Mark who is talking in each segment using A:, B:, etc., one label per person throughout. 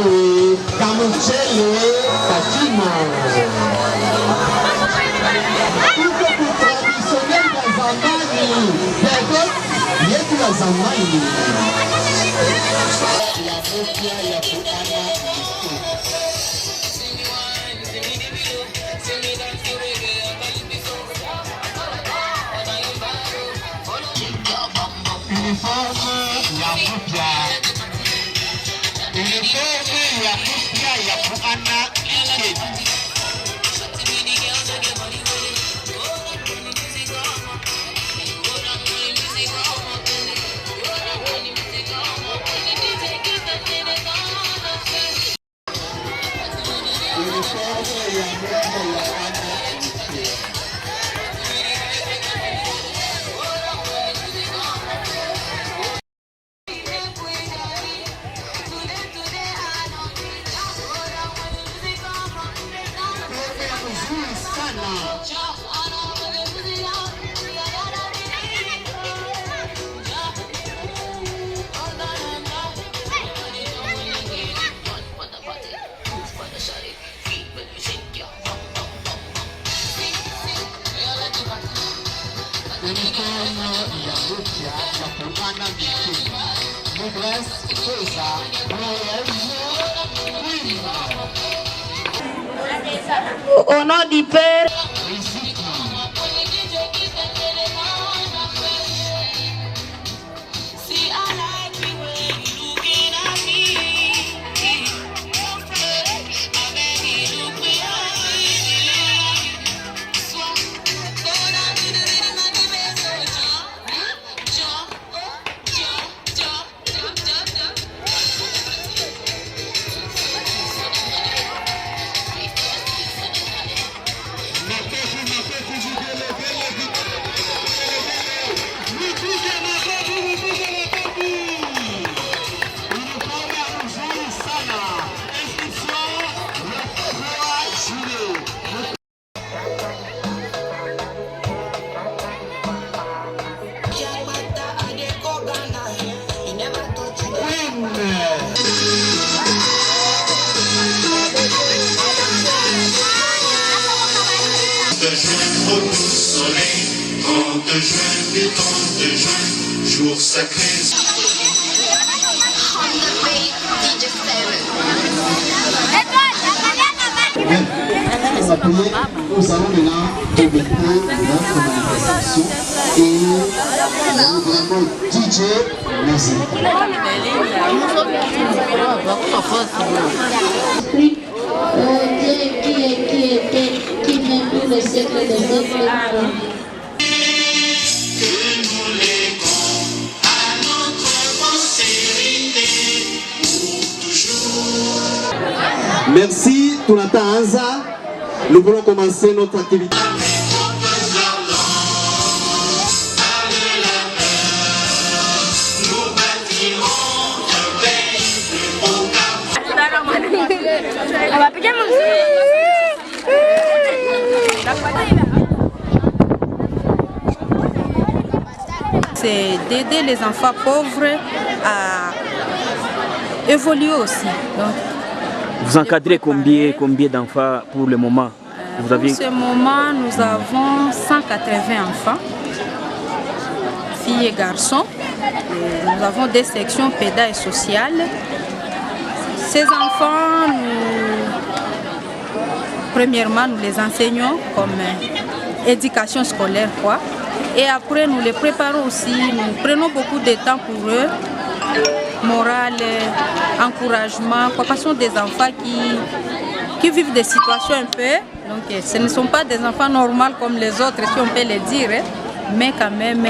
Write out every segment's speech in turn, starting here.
A: oui, Kamuchele Kachimo. Kuku traditionnel wa zamani. Bego, yetu wa zamani. La mopia ya kuana. Uniforme ya mupya. Uniforme ya mupya ya kuana Kedi.
B: Au nom du Père,
C: jour sacré.
A: Nous allons maintenant débuter notre manifestation et nous vraiment DJ musique.
D: Qui même tous les siècles des siècles.
A: Merci, Tunata Anza. Nous voulons commencer notre activité.
E: C'est d'aider les enfants pauvres à évoluer aussi. Donc,
F: vous encadrez combien d'enfants pour le moment?
E: Pour ce moment, nous avons 180 enfants, filles et garçons. Nous avons des sections péda et sociales. Ces enfants, premièrement, nous les enseignons comme éducation scolaire, quoi. Et après, nous les préparons aussi. Nous prenons beaucoup de temps pour eux. Moral, encouragement, quoi, parce que ce sont des enfants qui vivent des situations un peu. Donc, ce ne sont pas des enfants normaux comme les autres, si on peut le dire. Mais quand même,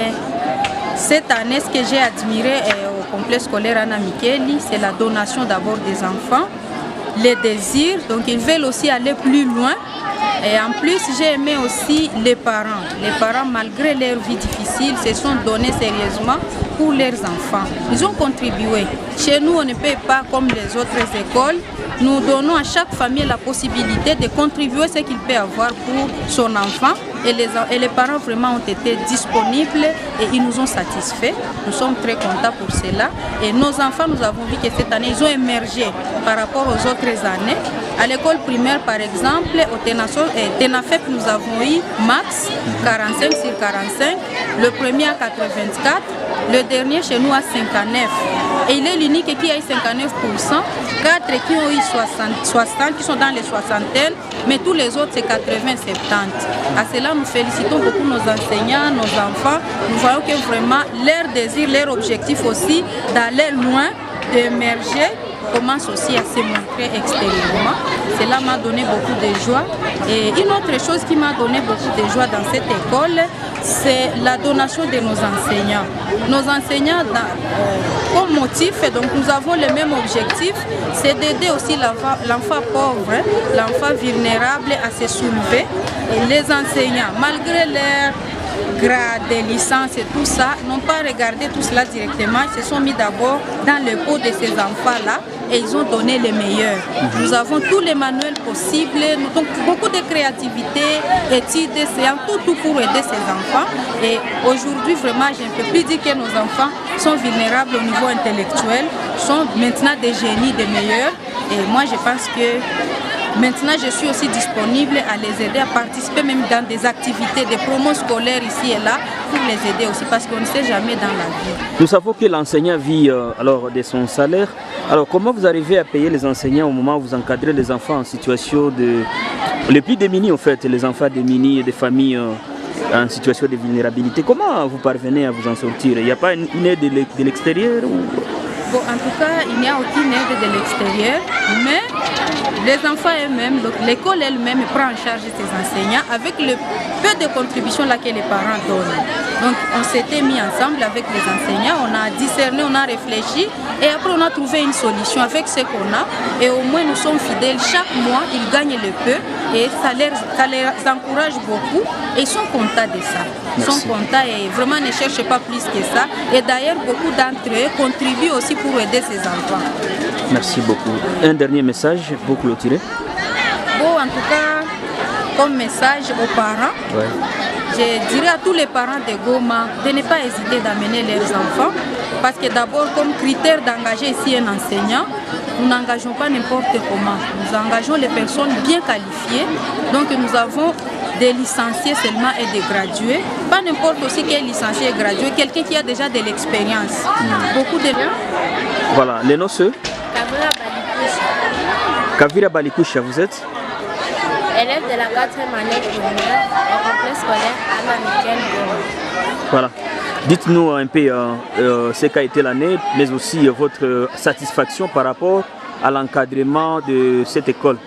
E: cette année, ce que j'ai admiré au complexe scolaire Anna Mikeli, c'est la donation d'abord des enfants, les désirs. Donc, ils veulent aussi aller plus loin. Et en plus, j'ai aimé aussi les parents. Les parents, malgré leur vie difficile, se sont donnés sérieusement pour leurs enfants. Ils ont contribué. Chez nous, on ne paye pas comme les autres écoles. nous donnons à chaque famille la possibilité de contribuer ce qu'il peut avoir pour son enfant. Et les parents vraiment ont été disponibles et ils nous ont satisfaits. Nous sommes très contents pour cela. Et nos enfants, nous avons vu que cette année, ils ont émergé par rapport aux autres années. À l'école primaire, par exemple, au TENAFEP, nous avons eu max 45 sur 45, le premier à 84, le dernier chez nous à 59. Et il est l'unique qui a eu 59%, 4 qui ont eu 60, qui sont dans les soixantaines, mais tous les autres c'est 80-70. À cela, nous félicitons beaucoup nos enseignants, nos enfants. Nous voyons que vraiment leur désir, leur objectif aussi d'aller loin, d'émerger, commence aussi à se montrer extérieurement. Cela m'a donné beaucoup de joie. Et une autre chose qui m'a donné beaucoup de joie dans cette école, c'est la donation de nos enseignants. Nos enseignants, comme motif, donc nous avons le même objectif, c'est d'aider aussi l'enfant pauvre, l'enfant vulnérable à se soulever. Et les enseignants, malgré leur grade, licence et tout ça, n'ont pas regardé tout cela directement. Ils se sont mis d'abord dans le pot de ces enfants-là et ils ont donné les meilleurs. Nous avons tous les manuels possibles, donc beaucoup de créativité, études, séances, tout pour aider ces enfants. Et aujourd'hui, vraiment, je ne peux plus dire que nos enfants sont vulnérables au niveau intellectuel, sont maintenant des génies, des meilleurs. Et moi, je pense que maintenant, je suis aussi disponible à les aider à participer même dans des activités, des promos scolaires ici et là, pour les aider aussi, parce qu'on ne sait jamais dans la vie.
F: Nous savons que l'enseignant vit alors de son salaire. Alors, comment vous arrivez à payer les enseignants au moment où vous encadrez les enfants en situation de... les plus démunis, en fait, les enfants démunis et des familles en situation de vulnérabilité. Comment vous parvenez à vous en sortir? Il n'y a pas une aide de l'extérieur ou...
E: Bon, en tout cas, il n'y a aucune aide de l'extérieur, mais les enfants eux-mêmes, l'école elle-même prend en charge ces enseignants avec le peu de contributions là que les parents donnent. Donc, on s'était mis ensemble avec les enseignants, on a discerné, on a réfléchi et après on a trouvé une solution avec ce qu'on a et au moins nous sommes fidèles. Chaque mois, ils gagnent le peu et ça les encourage beaucoup et ils sont contents de ça. Ils sont contents et vraiment ne cherchent pas plus que ça. Et d'ailleurs, beaucoup d'entre eux contribuent aussi pour aider ces enfants.
F: Merci beaucoup. Un dernier message pour clôturer?
E: Bon, en tout cas, comme message aux parents, je dirais à tous les parents de Goma de ne pas hésiter d'amener leurs enfants. Parce que d'abord, comme critère d'engager ici un enseignant, nous n'engageons pas n'importe comment. Nous engageons les personnes bien qualifiées. Donc nous avons des licenciés seulement et des gradués. Pas n'importe aussi quel licencié et gradué, quelqu'un qui a déjà de l'expérience. Beaucoup de...
F: Voilà, les noms ceux?
B: Kavira Balikoucha.
F: Kavira Balikoucha, vous êtes?
B: Élève de la 4e année primaire au complexe scolaire Anna Michel Goma.
F: Voilà. Dites-nous un peu ce qu'a été l'année, mais aussi votre satisfaction par rapport à l'encadrement de cette école.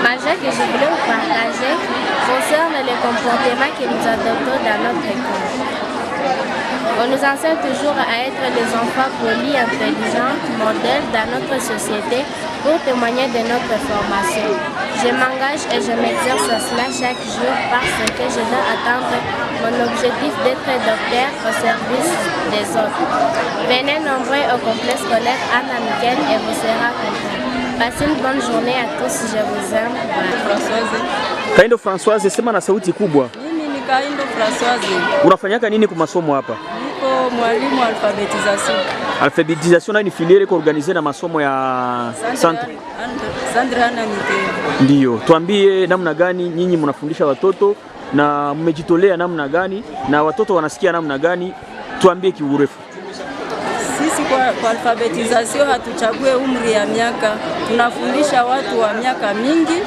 B: Majeur que je voulais vous partager concerne le comportement que nous adoptons dans notre école. On nous enseigne toujours à être des enfants polis, intelligents, modèles dans notre société pour témoigner de notre formation. Je m'engage et je m'exerce à cela chaque jour parce que je dois atteindre mon objectif d'être docteur au service des autres. Venez nombreux au complexe scolaire Anna Michel et vous serez contents. Passez une bonne journée à tous, je vous aime.
F: Kaindo Françoise, sema na sauti kubwa.
G: Mimi ni Kaindo Françoise.
F: Unafanyaka nini kwa masomo hapa?
G: Niko mwalimu alfabetisation.
F: Alfabetisation ni filiere iko organize na masomo ya centre.
G: Sandra Anna Michel.
F: Ndio, tuambie namna gani nyinyi mnafundisha watoto na mmejitolea namna gani na watoto wanasikia namna gani? Tuambie kiurefu.
G: Sisi kwa alfabetisation hatuchague umri ya miaka. Tunafundisha watu wa miaka mingi.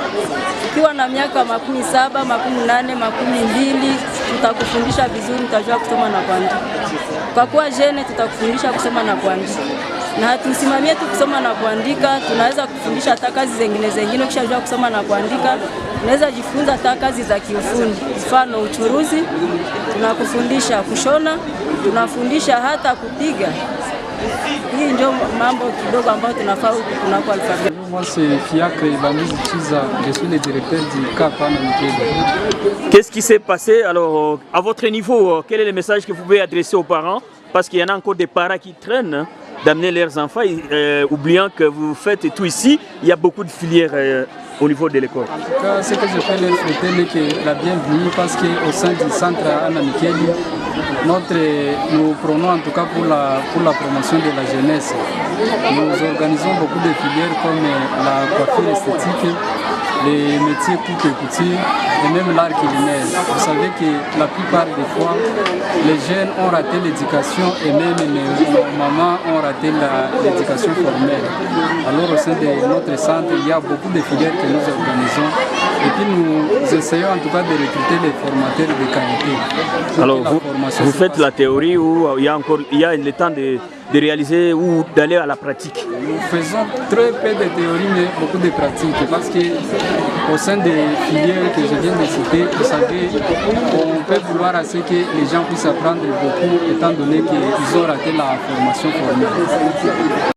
G: Ukiwa na miaka 17, 18, 12, tutakufundisha vizuri, utajua kusoma na kuandika. Kwa kuwa jene tutakufundisha kusoma na kuandika. Na hatusimamie tu kusoma na kuandika, tunaweza kufundisha hata kazi zingine ukishajua kusoma na kuandika. Unaweza jifunza hata kazi za kiufundi. Mfano uchuruzi, tunakufundisha kushona, tunafundisha hata kupiga. Hii ndio mambo kidogo ambayo tunafaa huku kunako alfabeti.
H: Moi c'est Fiacre Bamizi Chiza, je suis le directeur du CAP Anna Michel.
F: Qu'est-ce qui s'est passé alors à votre niveau? Quel est le message que vous pouvez adresser aux parents? Parce qu'il y en a encore des parents qui traînent d'amener leurs enfants, oubliant que vous faites tout ici, il y a beaucoup de filières au niveau de l'école.
H: En tout cas, ce que je peux leur souhaiter, c'est la bienvenue parce qu'au sein du centre Anna Mikeli, nous prenons en tout cas pour la promotion de la jeunesse. Nous organisons beaucoup de filières comme la coiffure esthétique, les métiers coupe et couture et même l'art culinaire. Vous savez que la plupart des fois, les jeunes ont raté l'éducation et même nos mamans ont raté l'éducation formelle. Alors au sein de notre centre, il y a beaucoup de filières que nous organisons et puis nous essayons en tout cas de recruter les formateurs de qualité.
F: Alors vous faites la théorie ou il y a le temps de réaliser ou d'aller à la pratique?
H: Nous faisons très peu de théorie mais beaucoup de pratique parce que au sein des filières que je viens de citer, vous savez, on peut vouloir à ce que les gens puissent apprendre beaucoup étant donné qu'ils ont raté la formation formelle.